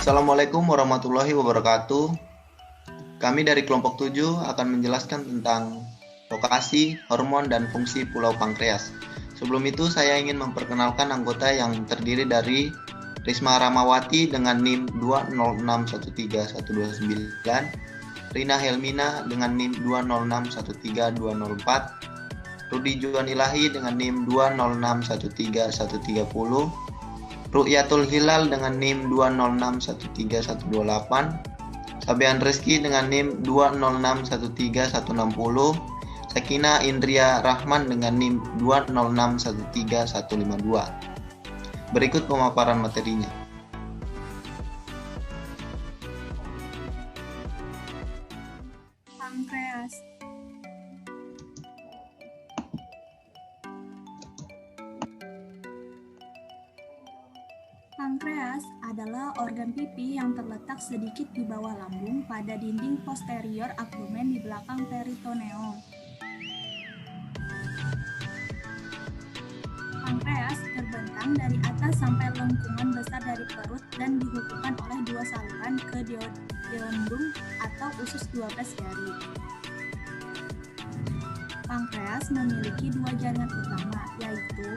Assalamualaikum warahmatullahi wabarakatuh. Kami dari kelompok 7 akan menjelaskan tentang lokasi, hormon, dan fungsi Pulau Pankreas. Sebelum itu saya ingin memperkenalkan anggota yang terdiri dari Risma Ramawati dengan NIM 206131129, Rina Helmina dengan NIM 2061324, Rudi Juan Ilahi dengan NIM 2061330, Ru'yatul Hilal dengan NIM 2061328, Sabian Rizky dengan NIM 2061360, Sakina Indria Rahman dengan NIM 2061352. Berikut pemaparan materinya. Pankreas. Pankreas adalah organ pipi yang terletak sedikit di bawah lambung pada dinding posterior abdomen di belakang peritoneum. Pankreas terbentang dari atas sampai lengkungan besar dari perut dan dihubungkan oleh dua saluran ke duodenum atau usus 12 jari. Pankreas memiliki dua jaringan utama, yaitu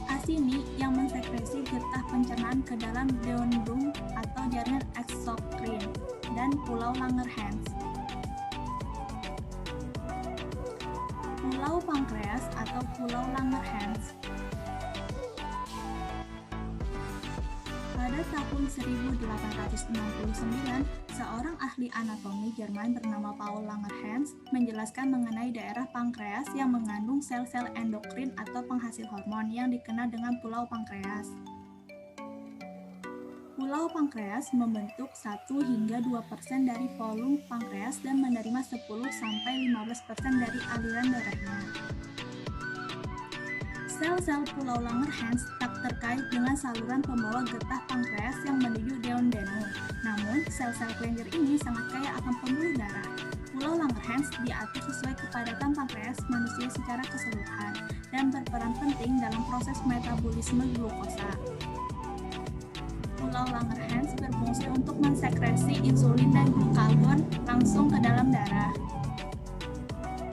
asini yang mensekresi getah pencernaan ke dalam duodenum atau jaringan eksokrin, dan pulau Langerhans. Pulau Pankreas atau Pulau Langerhans. Pada tahun 1869, seorang ahli anatomi Jerman bernama Paul Langerhans menjelaskan mengenai daerah pankreas yang mengandung sel-sel endokrin atau penghasil hormon yang dikenal dengan Pulau Pankreas. Pulau Pankreas membentuk 1 hingga 2% dari volume pankreas dan menerima 10-15% dari aliran darahnya. Sel-sel Pulau Langerhans tak terkait dengan saluran pembawa getah pankreas yang menuju duodenum. Namun, sel-sel kelenjar ini sangat kaya akan pembuluh darah. Pulau Langerhans diatur sesuai kepadatan pankreas manusia secara keseluruhan dan berperan penting dalam proses metabolisme glukosa. Pulau Langerhans berfungsi untuk mensekresi insulin dan glukagon langsung ke dalam darah.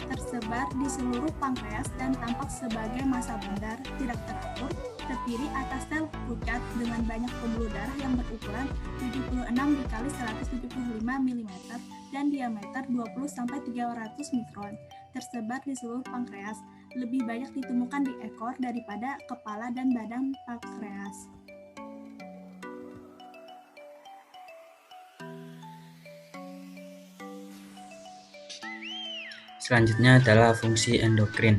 Tersebar di seluruh pankreas dan tampak sebagai massa bundar, tidak teratur, terdiri atas sel pucat dengan banyak pembuluh darah yang berukuran 76 dikali 175 mm dan diameter 20-300 mikron, tersebar di seluruh pankreas. Lebih banyak ditemukan di ekor daripada kepala dan badan pankreas. Selanjutnya adalah fungsi endokrin.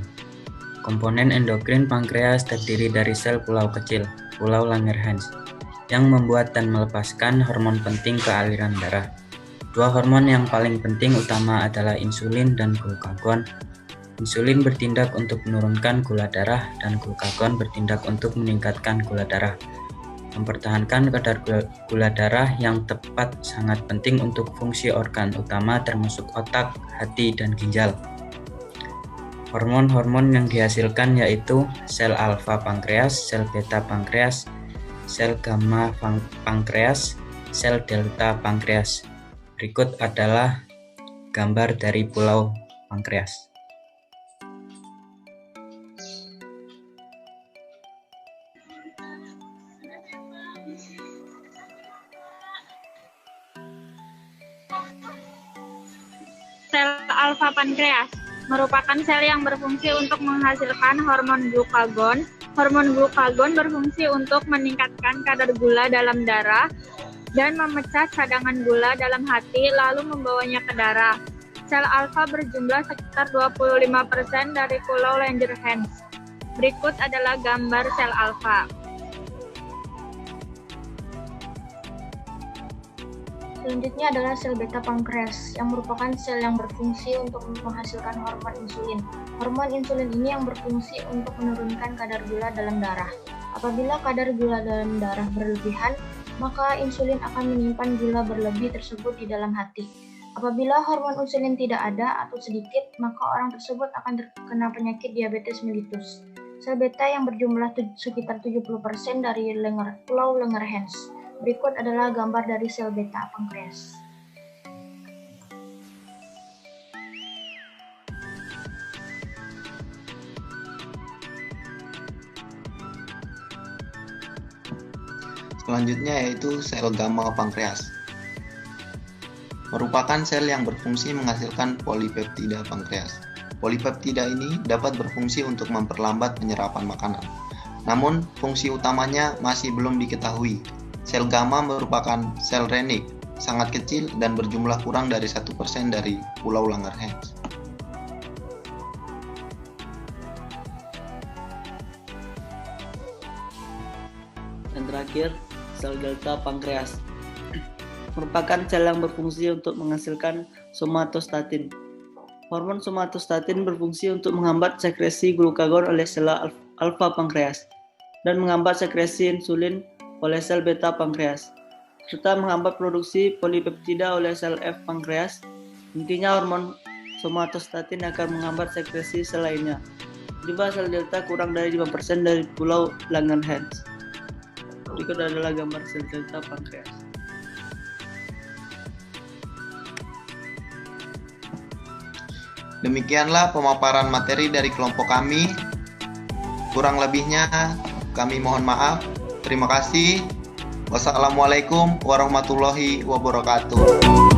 Komponen endokrin pankreas terdiri dari sel pulau kecil, Pulau Langerhans, yang membuat dan melepaskan hormon penting ke aliran darah. Dua hormon yang paling penting utama adalah insulin dan glukagon. Insulin bertindak untuk menurunkan gula darah dan glukagon bertindak untuk meningkatkan gula darah. Mempertahankan kadar gula darah yang tepat sangat penting untuk fungsi organ utama termasuk otak, hati, dan ginjal. Hormon-hormon yang dihasilkan yaitu sel alfa pankreas, sel beta pankreas, sel gamma pankreas, sel delta pankreas. Berikut adalah gambar dari pulau pankreas. Sel alfa pankreas merupakan sel yang berfungsi untuk menghasilkan hormon glukagon. Hormon glukagon berfungsi untuk meningkatkan kadar gula dalam darah dan memecah cadangan gula dalam hati lalu membawanya ke darah. Sel alfa berjumlah sekitar 25% dari Pulau Langerhans. Berikut adalah gambar sel alfa. Selanjutnya adalah sel beta pankreas yang merupakan sel yang berfungsi untuk menghasilkan hormon insulin. Hormon insulin ini yang berfungsi untuk menurunkan kadar gula dalam darah. Apabila kadar gula dalam darah berlebihan, maka insulin akan menyimpan gula berlebih tersebut di dalam hati. Apabila hormon insulin tidak ada atau sedikit, maka orang tersebut akan terkena penyakit diabetes mellitus. Sel beta yang berjumlah sekitar 70% dari Pulau Langerhans. Berikut adalah gambar dari sel beta pankreas. Selanjutnya yaitu sel gamma pankreas. Merupakan sel yang berfungsi menghasilkan polipeptida pankreas. Polipeptida ini dapat berfungsi untuk memperlambat penyerapan makanan. Namun, fungsi utamanya masih belum diketahui. Sel gamma merupakan sel renik, sangat kecil dan berjumlah kurang dari 1% dari Pulau Langerhans. Dan terakhir, sel delta pankreas merupakan sel yang berfungsi untuk menghasilkan somatostatin. Hormon somatostatin berfungsi untuk menghambat sekresi glukagon oleh sel alfa pankreas dan menghambat sekresi insulin oleh sel beta pankreas, serta menghambat produksi polipeptida oleh sel F pankreas. Intinya hormon somatostatin akan menghambat sekresi sel lainnya. Jumlah sel delta kurang dari 5% dari Pulau Langerhans. Berikut adalah gambar sel delta pankreas. Demikianlah pemaparan materi dari kelompok kami. Kurang lebihnya kami mohon maaf. Terima kasih. Wassalamualaikum warahmatullahi wabarakatuh.